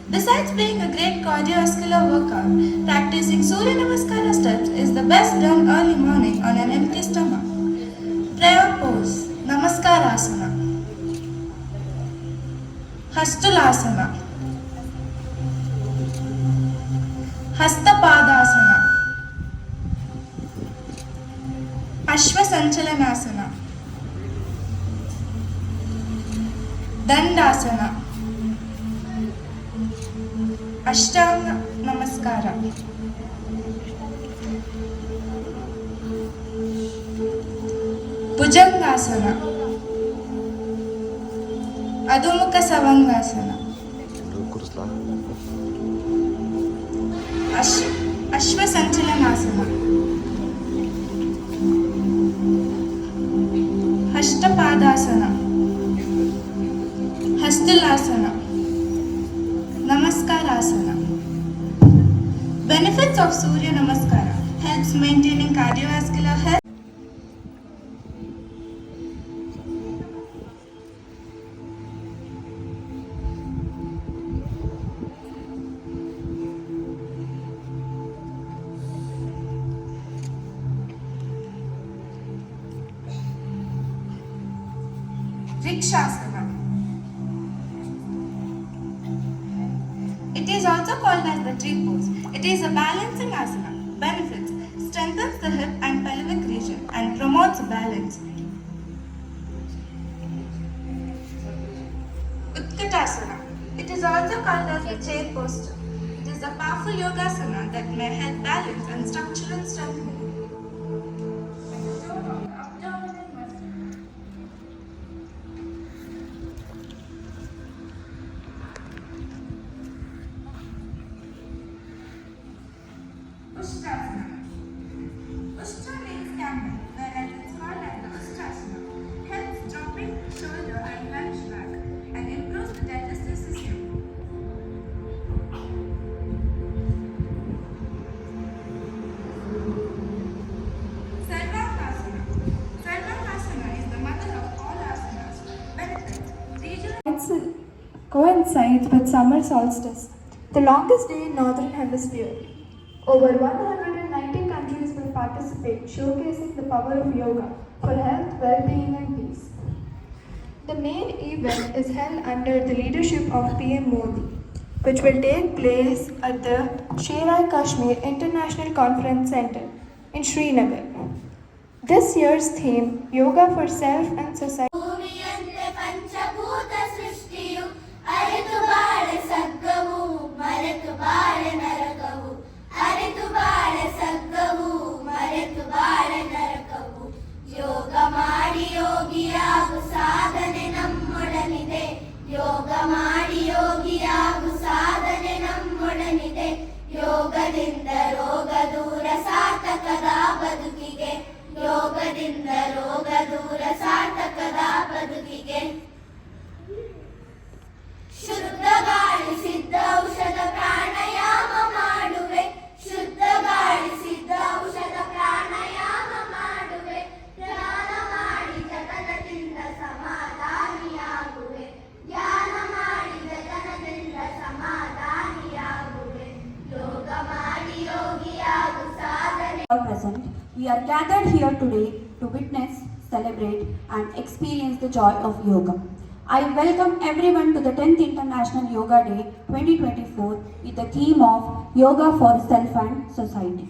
Besides being a great cardiovascular workout, practicing Surya Namaskara steps is the best done early morning on an empty stomach. Prayer pose, Namaskarasana, Hastulasana, Hastapadasana, Ashwasanchalanasana, Dandasana, Ashtanga Namaskara, Bhujangasana, Adhumukha Savangasana, Ashwasanchalanasana, Hashtapadasana, Hastulasana, Namaskarasana. Benefits of Surya Namaskara: helps maintaining cardiovascular health. Vrikshasana. It is also called as the tree pose. It is a balancing asana. Benefits: strengthens the hip and pelvic region and promotes balance. Utkatasana. It is also called as the chair posture. It is a powerful yogasana that may help balance and structural strengthening. Ushtrasana. Ushtra means camel, whereas it's called as the Ushtrasana. Helps dropping shoulder and lunge back and improves the digestive system. Sarvangasana. Sarvangasana is the mother of all asanas. Benefits: regional coincides with summer solstice, the longest day in northern hemisphere. Over 190 countries will participate, showcasing the power of yoga for health, well-being and peace. The main event is held under the leadership of PM Modi, which will take place at the Sher-i-Kashmir International Conference Center in Srinagar. This year's theme, Yoga for Self and Society. ಭೂಮಿಯಂತೆ ಪಂಚಭೂತ ಸೃಷ್ಟಿಯು ಅರಿತು ಬಾಳೆ ಸಗ್ಗವು ಮರೆತು ಬಾಳೆ ನರಕವು ಅರಿತು ಬಾಳೆ ಸಗ್ಗವು ಮರೆತು ಬಾಳೆ ನರಕವು ಯೋಗ ಮಾಡಿ ಯೋಗಿಯಾಗು ಸಾಧನೆ ನಮ್ಮೊಡನಿದೆ ಯೋಗ ಮಾಡಿ ಯೋಗಿಯಾಗು ಸಾಧನೆ ನಮ್ಮೊಡನಿದೆ ಯೋಗದಿಂದ ರೋಗ ದೂರ ಸಾರ್ಥಕದ ಬದುಕಿಗೆ ಯೋಗದಿಂದ ರೋಗ ದೂರ ಸಾರ್ಥಕದ ಬದುಕಿಗೆ ಶುದ್ಧ ಗಾಳಿ ಸಿದ್ಧ ಔಷಧ ಪ್ರಾಣಾಯಾಮ ಮಾಡುವೆ ಶುದ್ಧ ಗಾಳಿ ಸಿದ್ಧ ಔಷಧ ಪ್ರಾಣಾಯಾಮ ಮಾಡುವೆ ಧ್ಯಾನ ಮಾಡಿ ಜಗನದಿಂದ ಸಮಾಧಾನಿಯಾಗುವೆ ಧ್ಯಾನ ಮಾಡಿ ಜಗನದಿಂದ ಸಮಾಧಾನಿಯಾಗುವೆ ಯೋಗ ಮಾಡಿ ಯೋಗಿಯಾಗು ಸಾಧನೆ. Present, we are gathered here today to witness, celebrate and experience the joy of yoga. I welcome everyone to the 10th International Yoga Day 2024 with the theme of Yoga for Self and Society.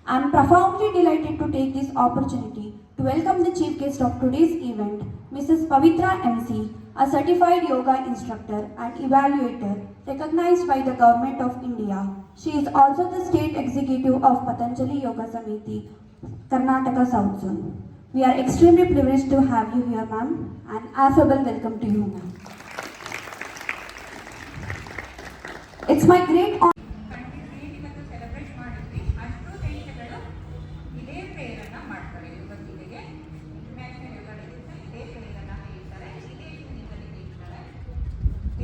I am profoundly delighted to take this opportunity to welcome the chief guest of today's event, Mrs. Pavitra MC, a certified yoga instructor and evaluator recognized by the Government of India. She is also the state executive of Patanjali Yoga Samiti, Karnataka South Zone. We are extremely privileged to have you here, ma'am, and affable welcome to you, ma'am. It's my great honor. ಇವತ್ತು celebrate ಮಾಡಿದ್ವಿ ಅಷ್ಟು ದೇಶಗಳು ಇದೇ ಪ್ರೇರನ್ನ ಮಾಡ್ತಾರೆ ಯುವತಿಗೆ international ಯೋಗ day ದಿವಸ ಇದೇ ಪ್ರೇರನ್ನ ಹೇಳ್ತಾರೆ ಇದೇ ಯುನಿವಲ್ಲಿ ಹೇಳ್ತಾರೆ.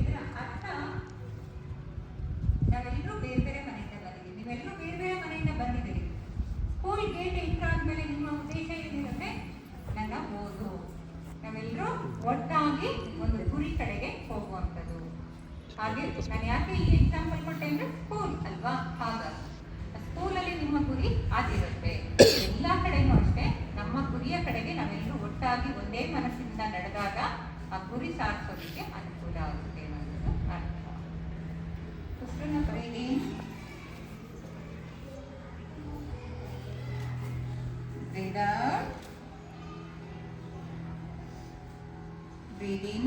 ಇದರ ಅರ್ಥ ನಾವೆಲ್ಲರೂ ಬೇರೆ ಬೇರೆ ಮನೆಯಿಂದ ಬಂದಿದ್ದೀವಿ, ನೀವೆಲ್ಲರೂ ಬೇರೆ ಬೇರೆ ಮನೆಯಿಂದ ಬಂದಿದ್ದೀರಿ. ಸ್ಕೂಲ್ ಗೇಟ್ ಎಂಟ್ರ್ ಆದಮೇಲೆ ನಿಮ್ಮ ಉದ್ದೇಶ ಏನಿರುತ್ತೆ, ನನ್ನ ಓದು. ನಾವೆಲ್ಲರೂ ಒಟ್ಟಾಗಿ ಒಂದು ಗುರಿ ಕಡೆಗೆ ಹೋಗುವಂಥದ್ದು. ಹಾಗೆ ನಾನು ಯಾಕೆ ಈ ಎಕ್ಸಾಂಪಲ್ ಕೊಟ್ಟೆ ಅಂದ್ರೆ ಸ್ಕೂಲ್ ಅಲ್ವಾ, ಹಾಗಾಗಿ ಸ್ಕೂಲಲ್ಲಿ ನಿಮ್ಮ ಗುರಿ ಆಗಿರುತ್ತೆ. ಎಲ್ಲ ಕಡೆನೂ ಅಷ್ಟೇ, ನಮ್ಮ ಗುರಿಯ ಕಡೆಗೆ ನಾವೆಲ್ಲರೂ ಒಟ್ಟಾಗಿ ಒಂದೇ ಮನಸ್ಸಿಂದ ನಡೆದಾಗ ಆ ಗುರಿ ಸಾಧಿಸೋದಕ್ಕೆ ಅನುಕೂಲ ಆಗುತ್ತೆ ಅನ್ನೋದು ಅರ್ಥ. ಪುಸ್ತಕನ ಬರೀರಿ. Breathe out. Breathe in.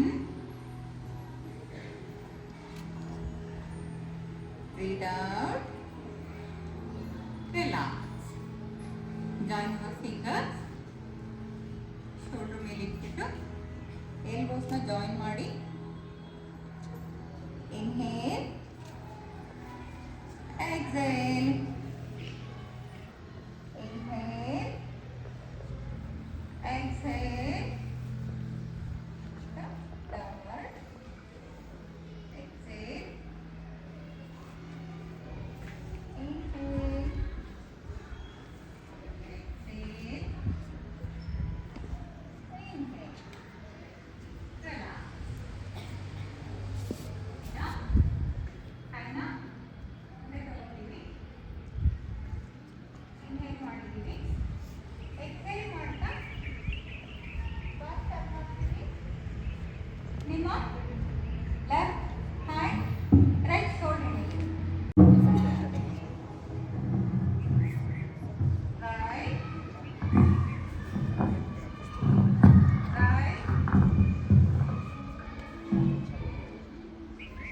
Breathe out. Relax. Join your fingers. Shoulder ಮೇಲೆ ಇಟ್ಬಿಟ್ಟು elbows ನ join ಮಾಡಿ. Inhale. Exhale. Inhale. Exhale. Downward. Exhale. Inhale. Exhale. Inhale. Relax. Yeah. Kaina. ಮುಂದೆ ತಗೊಂಡಿವಿ. Inhale ಮಾಡಿದ್ದೀವಿ. Exhale ಮಾಡ್ತಾ back turn ಮಾಡ್ತೀವಿ. ನಿಮ್ಮ ಲೆಫ್ಟ್ ಹ್ಯಾಂಡ್ ರೈಟ್ ಶೋಲ್ಡರ್ ಮೇಲೆ right right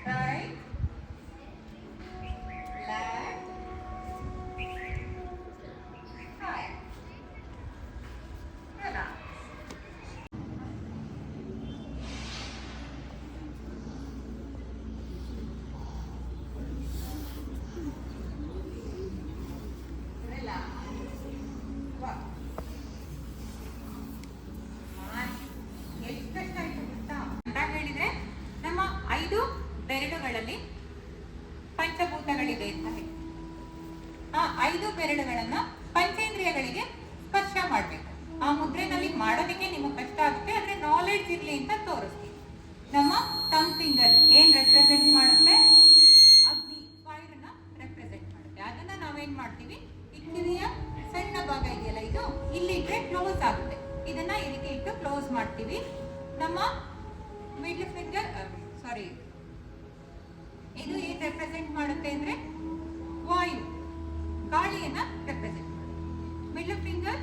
right left right. Relax. ಎಷ್ಟು ಕಷ್ಟ ಆಯ್ತು ಗೊತ್ತಾ ಅಂತ ಹೇಳಿದ್ರೆ, ನಮ್ಮ 5 ಬೆರಳುಗಳಲ್ಲಿ ಪಂಚಭೂತಗಳಿದೆ ಅಂತಾರೆ. ಆ 5 ಬೆರಳುಗಳನ್ನ ಪಂಚೇಂದ್ರಿಯಗಳಿಗೆ ಸ್ಪರ್ಶ ಮಾಡ್ಬೇಕು. ಆ ಮುದ್ರೆನಲ್ಲಿ ಮಾಡೋದಕ್ಕೆ ನಿಮಗೆ ಕಷ್ಟ ಆಗುತ್ತೆ, ಆದ್ರೆ ನಾಲೆಡ್ಜ್ ಇರ್ಲಿ ಅಂತ ತೋರಿಸ್ತೀವಿ. ನಮ್ಮ ಥಂಬ್ ಫಿಂಗರ್ ಏನ್ ರೆಪ್ರೆಸೆಂಟ್ ಮಾಡುತ್ತೆ? ಅಗ್ನಿ, ಫೈರ್ ನ ರೆಪ್ರೆಸೆಂಟ್ ಮಾಡುತ್ತೆ. ಅದನ್ನ ನಾವೇನ್ ಮಾಡ್ತೀವಿ, ಈ ಕಿವಿಯ ಸಣ್ಣ ಭಾಗ ಇದೆಯಲ್ಲ, ಇದು ಇಲ್ಲಿಗೆ ಕ್ಲೋಸ್ ಆಗುತ್ತೆ. ಇದನ್ನ ಈ ರೀತಿ ಇಟ್ಟು ಕ್ಲೋಸ್ ಮಾಡ್ತೀವಿ. ನಮ್ಮ ಮಿಡ್ಲ್ ಫಿಂಗರ್ ಇದು ಏನ್ ರೆಪ್ರೆಸೆಂಟ್ ಮಾಡುತ್ತೆ ಅಂದ್ರೆ ವಾಯು, ಗಾಳಿಯನ್ನ ರೆಪ್ರೆಸೆಂಟ್ ಮಾಡುತ್ತೆ. ಮಿಡ್ಲ್ ಫಿಂಗರ್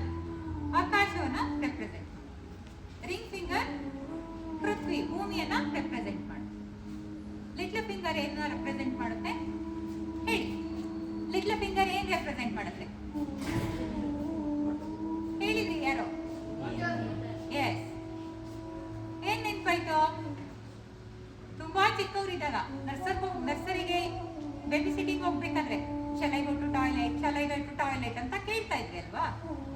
ಆಕಾಶವನ್ನ ರೆಪ್ರೆಸೆಂಟ್ ಮಾಡುತ್ತೆ. ರಿಂಗ್ ಫಿಂಗರ್ ಪೃಥ್ವಿ, ಭೂಮಿಯನ್ನ ರೆಪ್ರೆಸೆಂಟ್ ಮಾಡುತ್ತೆ. ಲಿಟ್ಲ್ ಫಿಂಗರ್ ಏನ ರೆಪ್ರೆಸೆಂಟ್ ಮಾಡುತ್ತೆ ಹೇಳಿ? ಲಿಟ್ಲ್ ಫಿಂಗರ್ ಏನ್ ರೆಪ್ರೆಸೆಂಟ್ ಮಾಡುತ್ತೆ ಹೇಳಿದ್ರಿ ಯಾರೋ? ಎಸ್. ಏನ್ ನೆನ್ಪಾಯ್ತು? ತುಂಬಾ ಚಿಕ್ಕವರಿದ್ದಾಗ ನರ್ಸರಿಗೆ ಬೇಬಿ ಸಿಟಿಂಗ್ ಹೋಗ್ಬೇಕಾದ್ರೆ shall I go to toilet ಅಂತ ಕೇಳ್ತಾ ಇದ್ರಿ ಅಲ್ವಾ?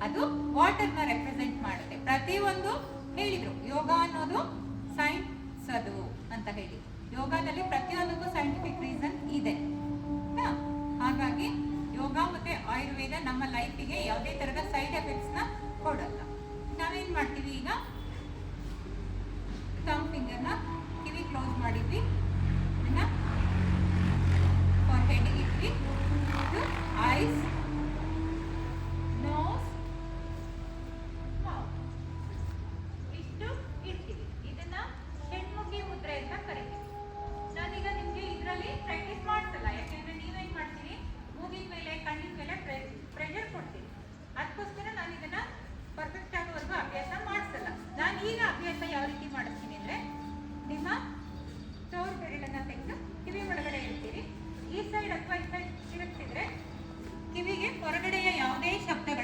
ಅದು ವಾಟರ್ ನ ರೆಪ್ರೆಸೆಂಟ್ ಮಾಡುತ್ತೆ. ಪ್ರತಿಯೊಂದು ಹೇಳಿದ್ರು ಯೋಗ ಅನ್ನೋದು ಸೈನ್ಸ್ ಅದು ಅಂತ ಹೇಳಿ. ಯೋಗದಲ್ಲಿ ಪ್ರತಿಯೊಂದಕ್ಕೂ ಸೈಂಟಿಫಿಕ್ ರೀಸನ್ ಇದೆ. ಹಾಗಾಗಿ ಯೋಗ ಮತ್ತೆ ಆಯುರ್ವೇದ ನಮ್ಮ ಲೈಫಿಗೆ ಯಾವುದೇ ತರದ ಸೈಡ್ ಎಫೆಕ್ಟ್ಸ್ ನ ಕೊಡಲ್ಲ. ನಾವೇನ್ ಮಾಡ್ತೀವಿ ಈಗ, ಥಂಬ್ ಫಿಂಗರ್ ನ ಕಿವಿ ಕ್ಲೋಸ್ ಮಾಡಿದ್ವಿ, ಫಾರ್ ಹೆಡ್ ಇಟ್ವಿ, ಐಸ್, ನೋಸ್, ಮೌತ್ ಇಷ್ಟು ಇಡ್ತೀವಿ. ಇದನ್ನ ಷಣ್ಮುಖಿ ಮುದ್ರೆ ಅಂತ ಕರಿತೀವಿ. ನಾನೀಗ ನಿಮ್ಗೆ ಇದರಲ್ಲಿ ಪ್ರಾಕ್ಟೀಸ್ ಮಾಡಿಸಲ್ಲ, ಯಾಕೆಂದ್ರೆ ನೀವೇನ್ ಮಾಡ್ತೀರಿ, ಮೂಗಿನ ಮೇಲೆ ಕಣ್ಣಿನ ಮೇಲೆ ಪ್ರೆಷರ್ ಕೊಡ್ತೀರಿ. ಅದಕ್ಕೋಸ್ಕರ ನಾನು ಇದನ್ನ ಪರ್ಫೆಕ್ಟ್ ಆಗೋವರೆಗೂ ಅಭ್ಯಾಸ ಮಾಡಿಸಲ್ಲ. ನಾನು ಈಗ ಅಭ್ಯಾಸ ಯಾವ ರೀತಿ ಮಾಡಿಸ್ತೀನಿ ಅಂದ್ರೆ, ನಿಮ್ಮ ಚೌರ್ ಬೆರಳನ್ನ ತೆಗೆದು ಕಿವಿ ಒಳಗಡೆ ಇಡ್ತೀರಿ. ಈ ಸೈಡ್ ಅಥವಾ ಈ ಸೈಡ್ ತಿರುಗಿಸಿದ್ರೆ ಕಿವಿಗೆ ಹೊರಗಡೆಯ ಯಾವುದೇ ಶಬ್ದಗಳು